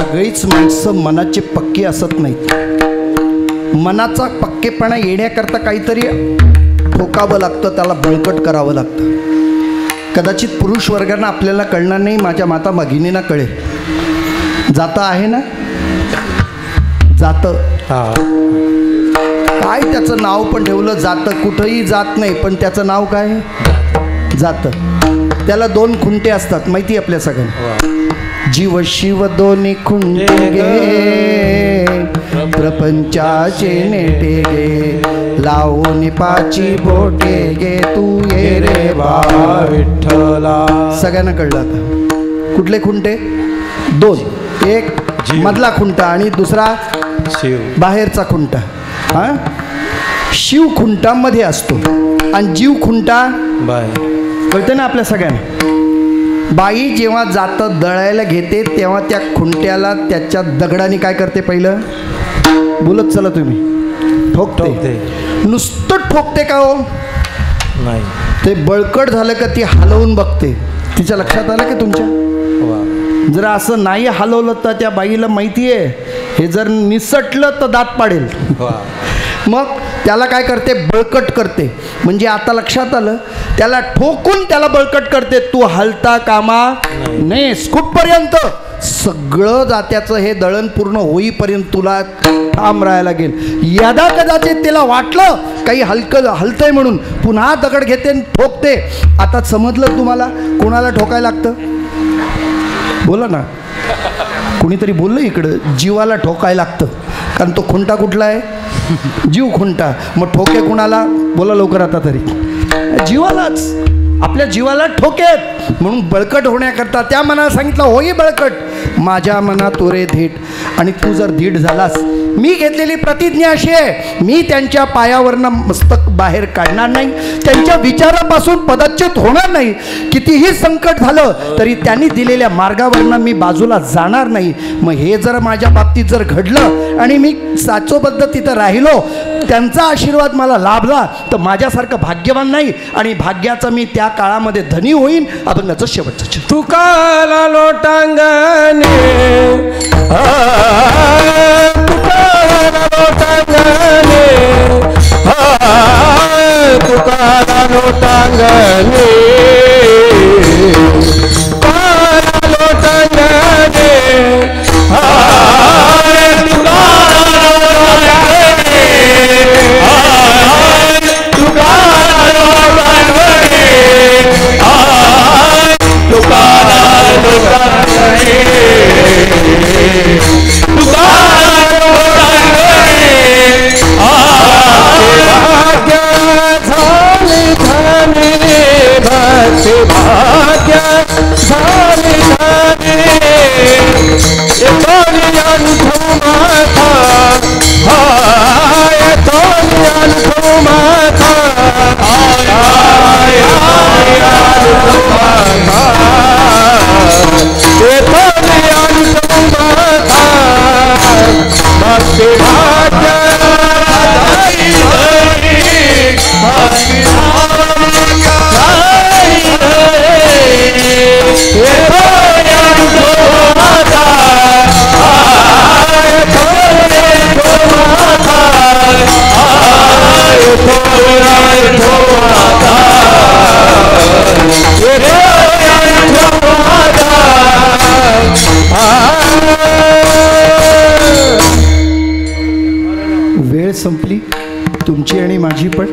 सगळीच माणसं मनाचे पक्के असत नाहीत. मनाचा पक्केपणा येण्याकरता काहीतरी ठोकावं लागतं, त्याला बळकट करावं लागतं. कदाचित पुरुष वर्गांना आपल्याला कळणार नाही, माझ्या माता भगिनींना कळेल. जातं आहे ना, जातं काय त्याचं नाव पण ठेवलं जातं, कुठंही जात नाही पण त्याचं नाव काय जातं. त्याला 2 खुंटे असतात माहिती आपल्या सगळ्यांना. जीव शिव 2 खुंटे गे प्रपंचाचे नेटे गे, लावून 5 बोटे गे तू ये रे बा विठ्ठला. सगळ्यांना कळलं आता कुठले खुंटे 2. एक मधला खुंटा आणि दुसरा शिव बाहेरचा खुंटा. हा शिव खुंटामध्ये असतो आणि जीव खुंटा कळतं ना आपल्या सगळ्यांना. बाई जेव्हा जातं दळायला घेते तेव्हा त्या खुंट्याला त्याच्या दगडाने काय करते, पहिलं बोलत चला तुम्ही, ठोकते. नुसतं ठोकते का हो नाही, ते बळकट झालं का ती हलवून बघते. तिच्या लक्षात आलं की तुमच्या जर असं नाही हलवलं तर त्या बाईला माहिती आहे हे जर निसटलं तर दात पाडेल. मग त्याला काय करते, बळकट करते. म्हणजे आता लक्षात आलं, त्याला ठोकून त्याला बळकट करते. तू हलता कामा नाही, कुठपर्यंत सगळं जात्याचं हे दळण पूर्ण होईपर्यंत तुला ठाम राहायला लागेल. यदा कदाचित तिला वाटलं काही हलतंय म्हणून पुन्हा दगड घेते आणि ठोकते. आता समजलं तुम्हाला कोणाला ठोकायला लागतं, बोला ना. कुणीतरी बोललं इकडं जीवाला ठोकायला लागतं, कारण तो खुंटा कुठला आहे, जीव खुंटा. मग ठोके कुणाला, बोला लवकर आता तरी, जीवालाच. आपल्या जीवाला ठोकेत म्हणून बळकट होण्याकरता त्या मनाला सांगितलं होई बळकट, माझ्या मनात तोरे धीट. आणि तू जर धीट झालास, मी घेतलेली प्रतिज्ञा अशी आहे, मी त्यांच्या पायावरनं मस्तक बाहेर काढणार नाही, त्यांच्या विचारापासून पदच्युत होणार नाही. कितीही संकट झालं तरी त्यांनी दिलेल्या मार्गावरनं मी बाजूला जाणार नाही. मग हे जर माझ्या बाबतीत जर घडलं आणि मी साचोबद्ध तिथं राहिलो, त्यांचा आशीर्वाद मला लाभला, तर माझ्यासारखं भाग्यवान नाही. आणि भाग्याचं मी त्या काळामध्ये धनी होईन. अभंगाचं शेवटचं. तुकाला लोटांगणे तुकाला लोटांगणे तुकाला लोटांगणे तुकाला लोटांगणे वेळ संपली तुमची आणि माझी, पण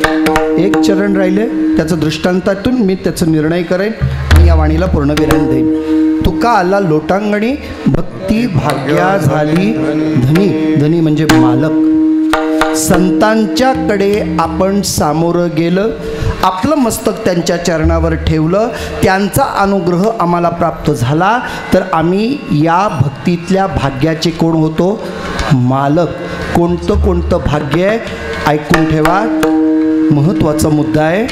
एक चरण राहिले. त्याचं दृष्टांतातून मी त्याचा निर्णय करेन आणि या वाणीला पूर्णविराम देईन. तुका आला लोटांगणी भक्ती भाग्या झाली धनी. धनी म्हणजे मालक. संतांच्याकडे आपण सामोरं गेलं, आपलं मस्तक त्यांच्या चरणावर ठेवलं, त्यांचा अनुग्रह आम्हाला प्राप्त झाला, तर आम्ही या भक्तीतल्या भाग्याचे कोण होतो, मालक. कोणतं कोणतं भाग्य आहे ऐकून ठेवा, महत्त्वाचा मुद्दा आहे.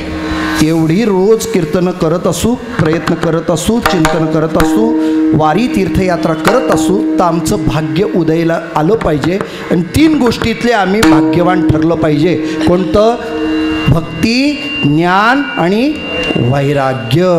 एवढी रोज कीर्तनं करत असू, प्रयत्न करत असू, चिंतन करत असू, वारी तीर्थयात्रा करत असू, तर आमचं भाग्य उदयाला आलं पाहिजे. आणि 3 गोष्टीतले आम्ही भाग्यवान ठरलं पाहिजे. कोणतं, भक्ती, ज्ञान आणि वैराग्य.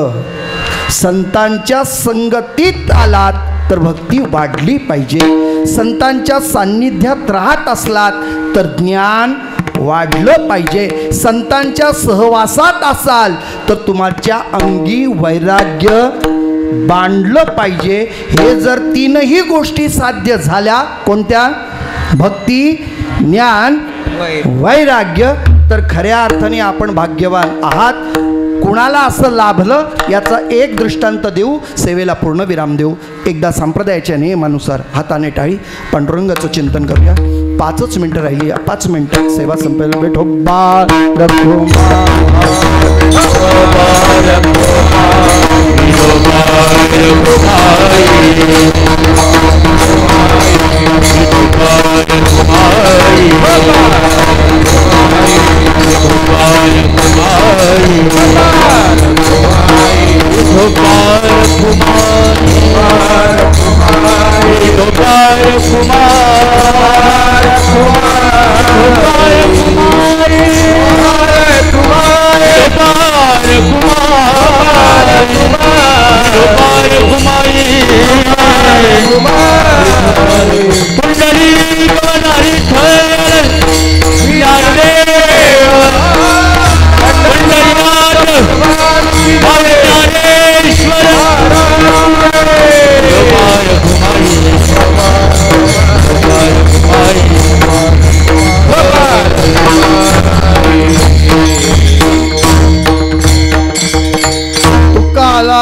संतांच्या संगतीत आलात तर भक्ती वाढली पाहिजे. संतांच्या सान्निध्यात राहत असलात तर ज्ञान वाढलं पाहिजे. संतांच्या सहवासात असाल तर तुमच्या अंगी वैराग्य बांधलं पाहिजे. हे जर तीनही गोष्टी साध्य झाल्या, कोणत्या? भक्ती, ज्ञान, वैराग्य, तर खऱ्या अर्थाने आपण भाग्यवान आहात. कुणाला असं लाभलं याचा एक दृष्टांत देऊ, सेवेला पूर्ण विराम देऊ. एकदा संप्रदायाच्या नियमानुसार हाताने टाळी, पांडुरंगाचं चिंतन करूया. 5 मिनिटं राहिली. 5 मिनिटात सेवा संपायला भेटो.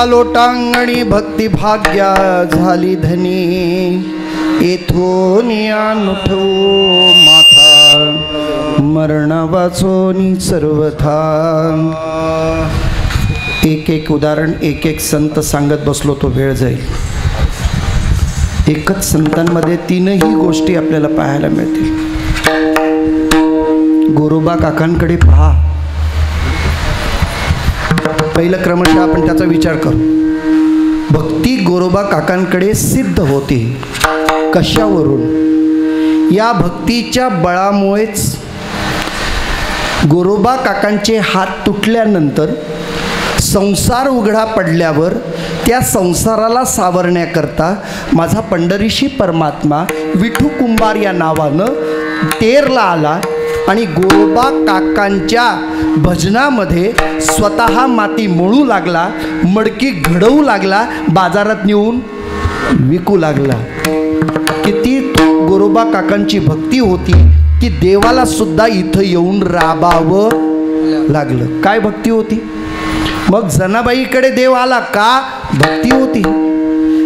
लोटांगणी भक्ती भाग्या झाली धनी. येथून अनुठो माथा मरण वाचोनी सर्वथा. एक उदाहरण, एक संत सांगत बसलो तो वेळ जाईल. एकच संतांमध्ये तीनही गोष्टी आपल्याला पाहायला मिळतील. गोरोबा काकांकडे पहा. पहिलं क्रमशः आपण त्याचा विचार करू. भक्ती गोरोबा काकांकडे सिद्ध होती. कशावरून? या भक्तीच्या बळामुळेच गोरोबा काकांचे हात तुटल्यानंतर संसार उघडा पडल्यावर त्या संसाराला सावरण्याकरता माझा पंढरीशी परमात्मा विठू कुंभार या नावानं तेरला आला आणि गोरोबा काकांच्या भजनामध्ये स्वतः माती मळू लागला, मडकी घडवू लागला, बाजारात नेऊन विकू लागला. किती गोरोबा काकांची भक्ती होती की देवाला सुद्धा इथं येऊन राबावं लागलं. काय भक्ती होती? मग जनाबाईकडे देव आला का? भक्ती होती.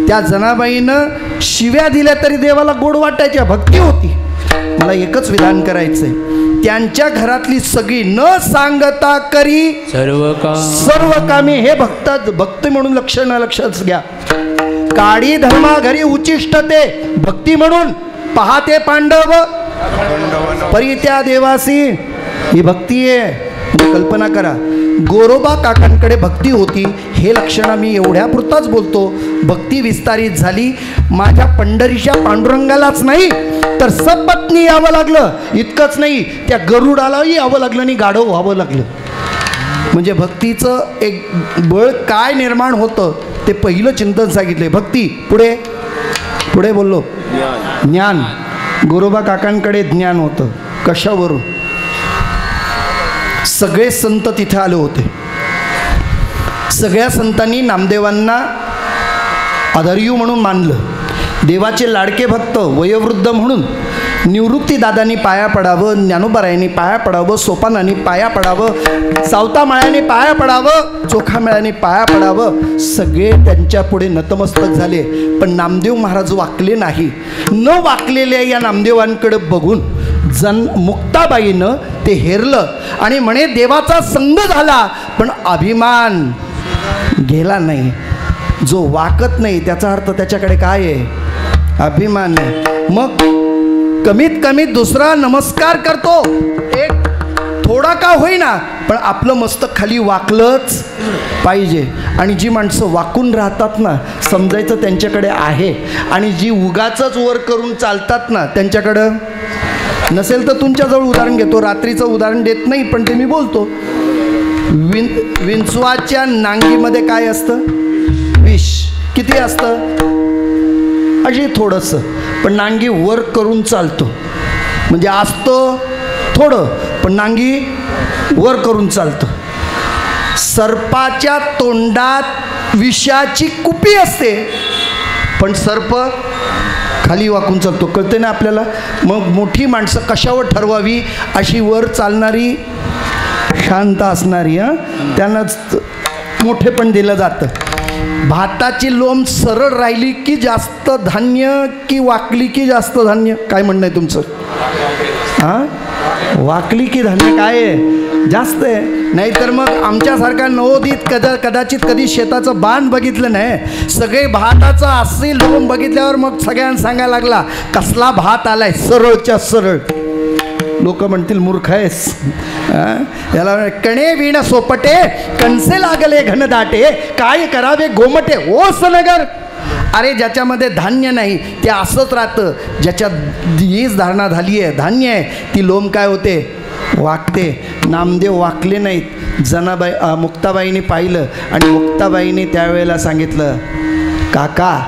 त्या जनाबाईनं शिव्या दिल्या तरी देवाला गोड वाटायच्या, भक्ती होती. मला एकच विधान करायचंय. त्यांच्या घरातली सगळी न सांगता करी सर्व कामे. हे भक्त म्हणून लक्षात घ्या. काडी धर्मा घरी उचिष्ट ते भक्ती म्हणून पाहते पांडव परी त्या देवासी. ही भक्ती आहे. कल्पना करा, गोरोबा काकांकडे भक्ती होती. हे लक्षण मी एवढ्या पुरताच बोलतो. भक्ती विस्तारित झाली. माझ्या पंढरीच्या पांडुरंगालाच नाही तर सपत्नी यावं लागलं. इतकंच नाही, त्या गरुडालाही यावं लागलं आणि गाढव व्हावं लागलं. म्हणजे भक्तीचं एक बळ काय निर्माण होतं ते पहिलं चिंतन सांगितले. भक्ती, पुढे पुढे बोललो ज्ञान. गोरोबा काकांकडे ज्ञान होतं. कशावरून? सगळे संत तिथे आले होते. सगळ्या संतांनी नामदेवांना आधार्यू म्हणून मानलं. देवाचे लाडके भक्त वयोवृद्ध म्हणून निवृत्ती दादांनी पाया पडावं, ज्ञानोबारायांनी पाया पडावं, सोपानांनी पाया पडावं, सावतामाळ्याने पाया पडावं, चोखामेळ्याने पाया पडावं. सगळे त्यांच्या पुढे नतमस्तक झाले. पण नामदेव महाराज वाकले नाही. न वाकलेल्या या नामदेवांकडे बघून मुक्ताबाईनं ते हेरलं आणि म्हणे देवाचा संग झाला पण अभिमान गेला नाही. जो वाकत नाही त्याचा अर्थ त्याच्याकडे काय आहे? अभिमान आहे. मग कमीत कमी दुसरा नमस्कार करतो, एक थोडा का होईना पण आपलं मस्तक खाली वाकलंच पाहिजे. आणि जी माणसं वाकून राहतात ना, समजायचं त्यांच्याकडे आहे. आणि जी उगाचच वर करून चालतात ना, त्यांच्याकडं नसेल. तर तुमच्याजवळ उदाहरण घेतो. रात्रीचं उदाहरण देत नाही पण ते मी बोलतो. विंचवाच्या नांगीमध्ये काय असतं? विष. किती असतं? अशी थोडंसं, पण नांगी वर करून चालतो. म्हणजे असतं थोडं, पण नांगी वर करून चालतं. सर्पाच्या तोंडात विषाची कुपी असते, पण सर्प खाली वाकून चालतो. कळते ना आपल्याला? मग मोठी माणसं कशावर ठरवावी? अशी वर चालणारी, शांत असणारी, त्यांनाच मोठे पण दिलं जातं. भाताची लोंब सरळ राहिली की जास्त धान्य, की वाकली की जास्त धान्य? काय म्हणणं आहे तुमचं? वाकली की धान्य काय आहे? जास्त आहे. नाहीतर मग आमच्यासारखा नवोदित कदाचित कधी शेताचं बाण बघितलं नाही, सगळे भाताचं असे लोंब बघितल्यावर मग सगळ्यांना सांगायला लागला कसला भात आलाय, सरळच्या सरळ. लोक म्हणतील मूर्ख आहेस. याला कणे विण सोपटे, कणसे लागले घनदाटे, काय करावे गोमटे ओ सनगर. अरे ज्याच्यामध्ये धान्य नाही ते असंच राहतं. ज्याच्यात वीज धारणा झाली आहे, धान्य आहे, ती लोंब काय होते? वाकते. नामदेव वाकले नाहीत. जनाबाई मुक्ताबाईने पाहिलं आणि मुक्ताबाईने त्यावेळेला सांगितलं, काका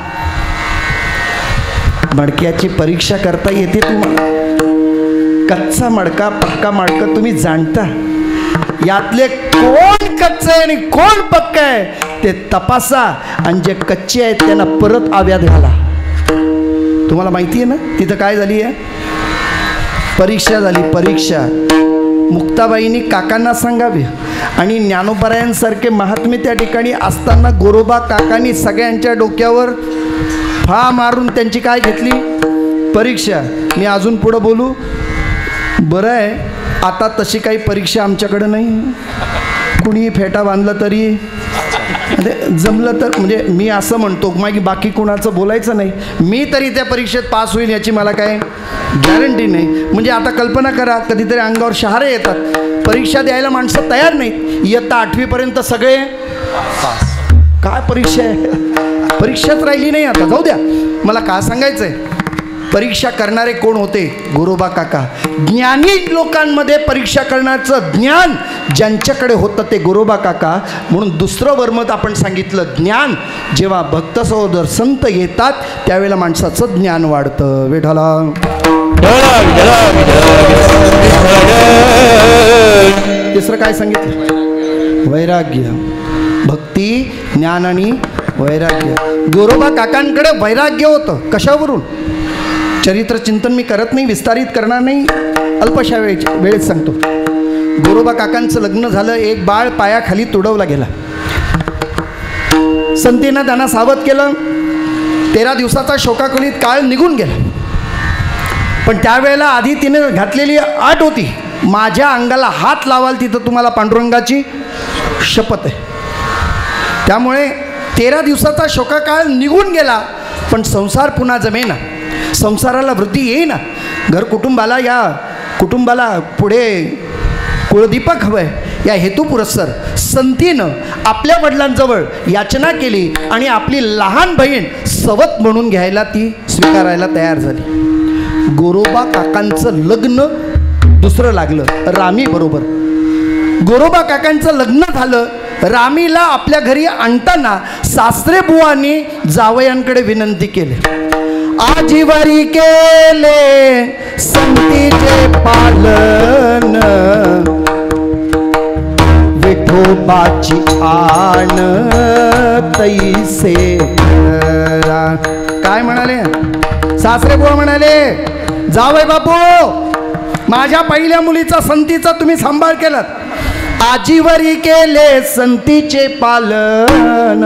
मडक्याची परीक्षा करता येते तुम्हाला? कच्चा मडका पक्का मडका तुम्ही जाणता. यातले कोण कच्चं आहे आणि कोण पक्का आहे ते तपासा, आणि जे कच्चे आहेत त्यांना परत आव्यात घाला. तुम्हाला माहिती आहे ना तिथं काय झाली आहे? परीक्षा झाली. परीक्षा मुक्ताबाईंनी काकांना सांगावी, आणि ज्ञानोबरायांसारखे महात्मे त्या ठिकाणी असताना गोरोबा काकांनी सगळ्यांच्या डोक्यावर फा मारून त्यांची काय घेतली? परीक्षा. मी अजून पुढं बोलू? बरं आहे, आता तशी काही परीक्षा आमच्याकडं नाही. कुणी फेटा बांधला तरी म्हणजे जमलं तर, म्हणजे मी असं म्हणतो मग बाकी कुणाचं बोलायचं नाही. मी तरी त्या परीक्षेत पास होईल याची मला काय गॅरंटी नाही. म्हणजे आता कल्पना करा, कधीतरी अंगावर शहारे येतात, परीक्षा द्यायला माणसं तयार नाहीत. इयत्ता 8वीपर्यंत सगळे काय परीक्षा आहे? परीक्षाच राहिली नाही. आता जाऊ द्या, मला का सांगायचं आहे, परीक्षा करणारे कोण होते? गोरोबा काका. ज्ञानी लोकांमध्ये परीक्षा करण्याचं ज्ञान ज्यांच्याकडे होतं ते गोरोबा काका. म्हणून दुसरं वर्मत आपण सांगितलं, ज्ञान जेव्हा भक्त सहोदर संत येतात त्यावेळेला माणसाचं ज्ञान वाढतं. वेठाला तिसरं काय सांगितलं? वैराग्य. भक्ती, ज्ञान आणि वैराग्य. गोरोबा काकांकडे वैराग्य होतं. कशावरून? चरित्र चिंतन मी करत नाही, विस्तारित करणार नाही, अल्पशा वेळेत सांगतो. गोरोबा काकांचं लग्न झालं, एक बाळ पायाखाली तुडवला गेला. संतीनं त्यांना सावध केलं. 13 दिवसाचा शोकाकुलीत काळ निघून गेला. पण त्यावेळेला आधी तिने घातलेली अट होती, माझ्या अंगाला हात लावाल तिथं तुम्हाला पांडुरंगाची शपथ आहे. त्यामुळे 13 दिवसाचा शोकाकाळ निघून गेला, पण संसार पुन्हा जमेना, संसाराला वृद्धी येईना. घर कुटुंबाला, या कुटुंबाला पुढे कुळदीपक हवं आहे, या हेतू पुरस्सर संतीनं आपल्या वडिलांजवळ याचना केली आणि आपली लहान बहीण सवत म्हणून घ्यायला ती स्वीकारायला तयार झाली. गोरोबा काकांचं लग्न दुसरं लागलं, रामी बरोबर. गोरोबा काकांचं लग्न झालं. रामीला आपल्या घरी आणताना सासरे बुवांनी जावयांकडे विनंती केली, आजीवरी केले संतीचे पालन, विठोबाची आण तैसे करा. काय म्हणाले सासरे बुवा? म्हणाले, जावई बापू, माझ्या पहिल्या मुलीचा संतीचा तुम्ही सांभाळ केलात, आजीवरी केले संतीचे पालन,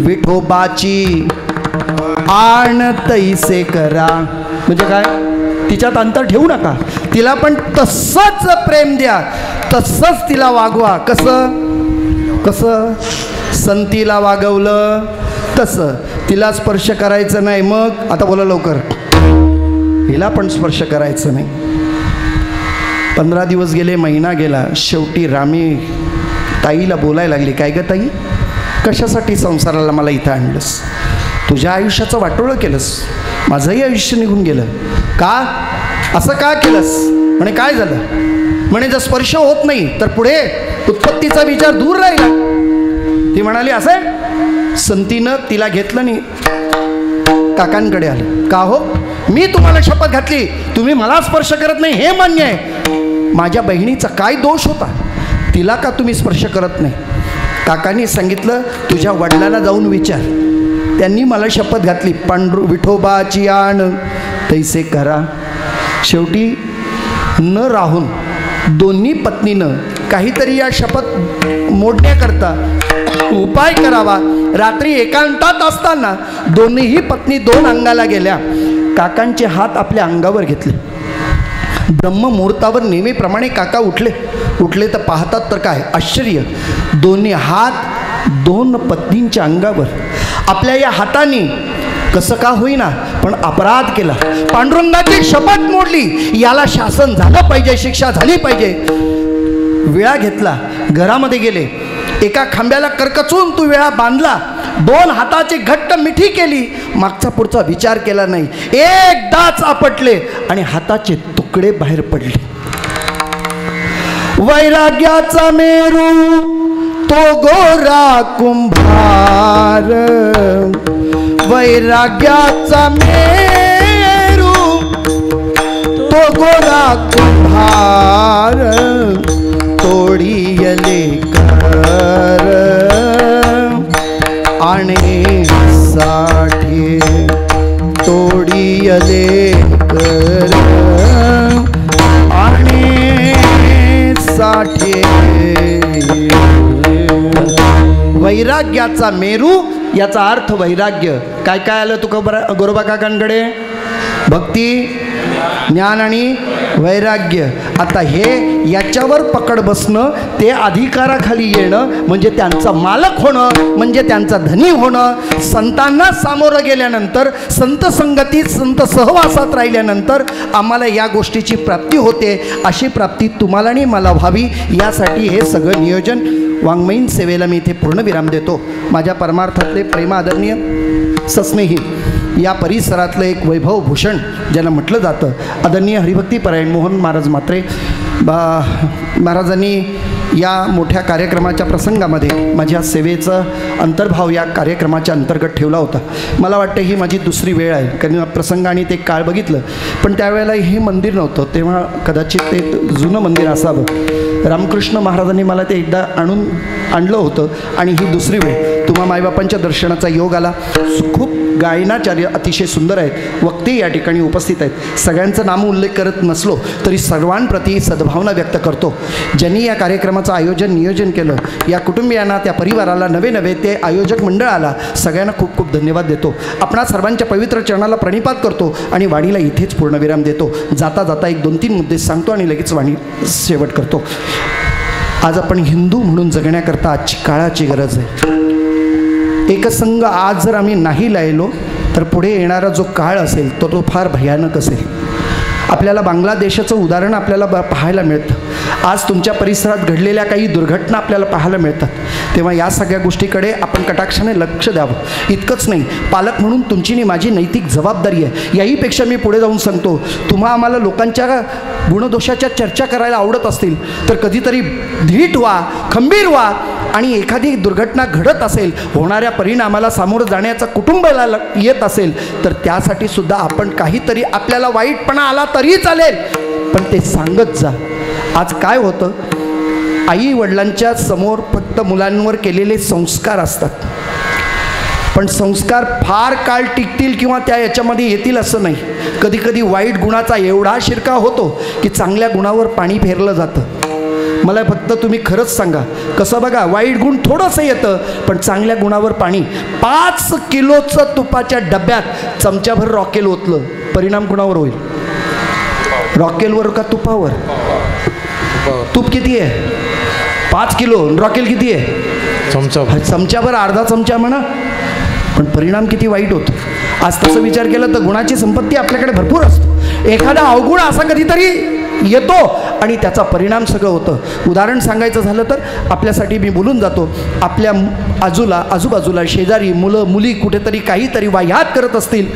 विठोबाची आण तैसे करा. म्हणजे काय? तिच्यात अंतर ठेवू नका, तिला पण तसंच प्रेम द्या, तसंच तिला वागवा. कसं कसं? संतीला वागवलं तसं. तिला स्पर्श करायचं नाही. मग आता बोला लवकर, हिला पण स्पर्श करायचं नाही. 15 दिवस गेले, महिना गेला. शेवटी रामी ताईला बोलायला लागली, काय गं ताई, कशासाठी संसाराला मला इथं आणलंस? तुझ्या आयुष्याचं वाटोळं केलंस, माझंही आयुष्य निघून गेलं. का? असं का केलंस? म्हणे काय झालं? म्हणे जर स्पर्श होत नाही तर पुढे उत्पत्तीचा विचार दूर राहिला. ती म्हणाली, असं संतीनं तिला घेतलं नाही. काकांकडे आले. का हो, मी तुम्हाला शपथ घातली, तुम्ही मला स्पर्श करत नाही हे मान्य आहे. माझ्या बहिणीचा काय दोष होता, तिला का तुम्ही स्पर्श करत नाही? काकांनी सांगितलं, तुझ्या वडिलांना जाऊन विचार, त्यांनी मला शपथ घातली, विठोबाची आण तैसे करा. शेवटी न राहून दोन्ही पत्नीनं काहीतरी या शपथ मोडण्याकरता उपाय करावा. रात्री एकांतात असताना दोन्हीही पत्नी 2 अंगाला गेल्या. काकांचे हात आपल्या अंगावर घेतले. ब्रह्ममुहूर्तावर नेहमीप्रमाणे काका उठले तर पाहतात तर काय आश्चर्य, दोन्ही हात 2 पत्नींच्या अंगावर. आपल्या या हाताने कसं का होईना पण अपराध केला, पांडुरंगाची शपथ मोडली. याला शासन झालं पाहिजे, शिक्षा झाली पाहिजे. विळा घेतला, घरामध्ये गेले, एका खांब्याला करकचून तो विळा बांधला, 2 हाताची घट्ट मिठी केली, मागचा पुढचा विचार केला नाही, एकदाच आपटले आणि हाताचे तुकडे बाहेर पडले. वैराग्याचा मेरू तो गोरा कुंभार, वैराग्याचा मेरू तो गोरा कुंभार, तोडियले कर आणि साठी, तोडियले कर आणि साठी. वैराग्याचा मेरू याचा अर्थ वैराग्य. काय काय आलं तुका गोरोबा काकांकडे? भक्ती, ज्ञान आणि वैराग्य. आता हे याच्यावर पकड बसणं, ते अधिकाराखाली येणं म्हणजे त्यांचा मालक होणं, म्हणजे त्यांचा धनी होणं. संतांना सामोरं गेल्यानंतर, संत संगतीत संत सहवासात राहिल्यानंतर आम्हाला या गोष्टीची प्राप्ती होते. अशी प्राप्ती तुम्हाला आणि मला व्हावी यासाठी हे सगळं नियोजन. वाङ्मयीन सेवेला मी इथे पूर्णविराम देतो. माझ्या परमार्थातले प्रेमादरणीय सस्नेही या परिसरातलं एक वैभवभूषण ज्याला म्हटलं जातं, आदरणीय हरिभक्तीपरायण मोहन महाराज म्हात्रे महाराजांनी या मोठ्या कार्यक्रमाच्या प्रसंगामध्ये माझ्या सेवेचं अंतर्भाव या कार्यक्रमाच्या अंतर्गत ठेवला होता. मला वाटतं ही माझी दुसरी वेळ आहे, कारण प्रसंगाने ते काळ बघितलं, पण त्यावेळेला हे मंदिर नव्हतं, तेव्हा कदाचित ते जुनं मंदिर असावं. रामकृष्ण महाराजांनी मला ते एकदा आणलं होतं आणि ही दुसरी वेळ. तुम्हा मायबापांच्या दर्शनाचा योग आला. खूप गायनाचार्य अतिशय सुंदर आहेत, वक्ते या ठिकाणी उपस्थित आहेत. सगळ्यांचं नाम उल्लेख करत नसलो तरी सर्वांप्रती सद्भावना व्यक्त करतो. ज्यांनी या कार्यक्रमाचं नियोजन केलं, या कुटुंबियांना, त्या परिवाराला, नवे ते आयोजक मंडळाला, सगळ्यांना खूप खूप धन्यवाद देतो. आपणा सर्वांच्या पवित्र चरणाला प्रणिपात करतो आणि वाणीला इथेच पूर्णविराम देतो. जाता जाता 1-2-3 मुद्दे सांगतो आणि लगेच वाणी शेवट करतो. आज आपण हिंदू म्हणून जगण्याकरता आजची काळाची गरज आहे. एकसंघ आज जर आम्ही नाही लायलो तर पुढे येणारा जो काळ असेल तो फार भयानक असेल. आपल्याला बांगलादेशाचं उदाहरण आपल्याला पाहायला मिळतं. आज तुमच्या परिसरात घडलेल्या काही दुर्घटना आपल्याला पाहायला मिळतात. तेव्हा या सगळ्या गोष्टीकडे आपण कटाक्षाने लक्ष द्यावं. इतकंच नाही, पालक म्हणून तुमची आणि माझी नैतिक जबाबदारी आहे. याहीपेक्षा मी पुढे जाऊन सांगतो, आम्हाला लोकांच्या गुणदोषाच्या चर्चा करायला आवडत असतील तर कधीतरी धीट व्हा, खंबीर व्हा आणि एखादी दुर्घटना घडत असेल, होणाऱ्या परिणामाला सामोरं जाण्याचा कुटुंबाला येत असेल तर त्यासाठी सुद्धा आपण काहीतरी, आपल्याला वाईटपणा आला तरी चालेल पण ते सांगत जा. आज काय होतं, आई वडिलांच्या समोर फक्त मुलांवर केलेले संस्कार असतात, पण संस्कार फार काळ टिकतील किंवा त्या याच्यामध्ये येतील असं नाही. कधी कधी वाईट गुणाचा एवढा शिरकाव होतो की चांगल्या गुणावर पाणी फेरलं जातं. मला फक्त तुम्ही खरंच सांगा, कसं बघा, वाईट गुण थोडंसं येतं पण चांगल्या गुणावर पाणी. 5 किलोचं तुपाच्या डब्यात चमच्याभर रॉकेल ओतलं, परिणाम कुणावर होईल? रॉकेलवर का तुपावर? तूप किती आहे? 5 किलो. रॉकेल किती आहे? चमच्याभर, अर्धा चमचा म्हणा, पण परिणाम किती वाईट होतो. आज तसं विचार केला तर गुणाची संपत्ती आपल्याकडे भरपूर असतो. एखादा अवगुण असा कधीतरी येतो आणि त्याचा परिणाम सगळं होतं. उदाहरण सांगायचं झालं तर आपल्यासाठी मी बोलून जातो, आपल्या आजूबाजूला शेजारी मुलं मुली कुठेतरी काहीतरी वाह्यात करत असतील,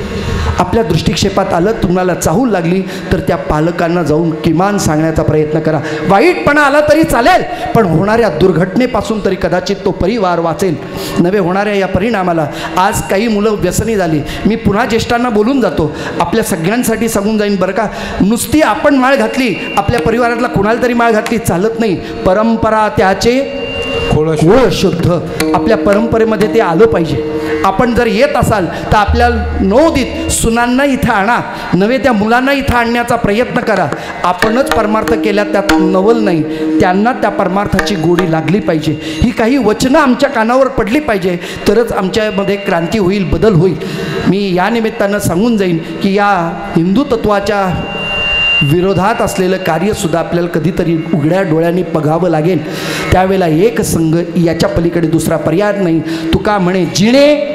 आपल्या दृष्टिक्षेपात आलं, तुम्हाला चाहूल लागली तर त्या पालकांना जाऊन किमान सांगण्याचा प्रयत्न करा. वाईटपणा आला तरी चालेल, पण होणाऱ्या दुर्घटनेपासून तरी कदाचित तो परिवार वाचेल. नव्हे होणाऱ्या या परिणामाला आज काही मुलं व्यसनी झाली. मी पुन्हा ज्येष्ठांना बोलून जातो, आपल्या सगळ्यांसाठी सांगून जाईन बरं का, नुसती आपण माळ घातली, आपल्या परिवारातला कुणाला तरी माळ घातली चालत नाही. परंपरा त्याचे खोळ शुद्ध, आपल्या परंपरेमध्ये ते आलं पाहिजे. आपण जर येत असाल तर आपल्या नवोदित सुनांना इथं आणा, नव्हे त्या मुलांना इथं आणण्याचा प्रयत्न करा. आपणच परमार्थ केल्या त्यात नवल नाही, त्यांना त्या परमार्थाची गोडी लागली पाहिजे. ही काही वचनं आमच्या कानावर पडली पाहिजे, तरच आमच्यामध्ये क्रांती होईल, बदल होईल. मी या निमित्तानं सांगून जाईन की या हिंदू तत्वाच्या विरोधात असलेलं कार्यसुद्धा आपल्याला कधीतरी उघड्या डोळ्यांनी बघावं लागेल. त्यावेळेला एक संघ, याच्या पलीकडे दुसरा पर्याय नाही. तुका म्हणे जिणे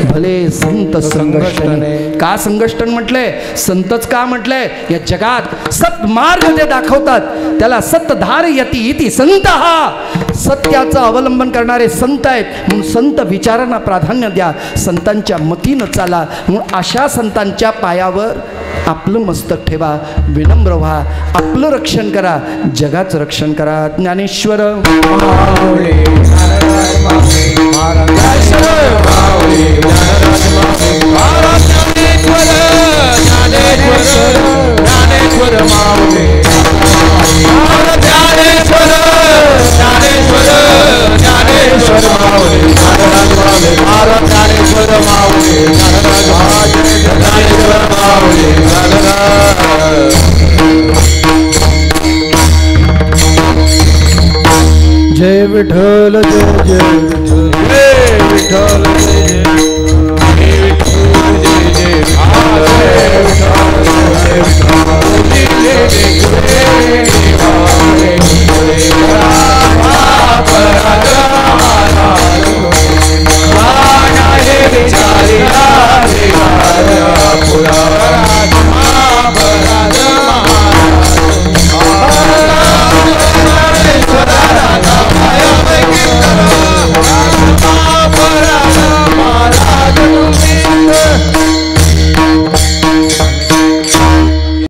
भले संत संघष्टने. का संघष्टन म्हटलंय, संतच का म्हटलंय, या जगात सत्मार्ग ते दाखवतात, त्याला सतधार यती इति संत. हा सत्याचं अवलंबन करणारे संत आहेत, म्हणून संत विचारांना प्राधान्य द्या, संतांच्या मतीनं चाला. म्हणून अशा संतांच्या पायावर आपलं मस्तक ठेवा, विनम्र व्हा, आपलं रक्षण करा, जगाचं रक्षण करा. ज्ञानेश्वर जय विठ्ठल जय जय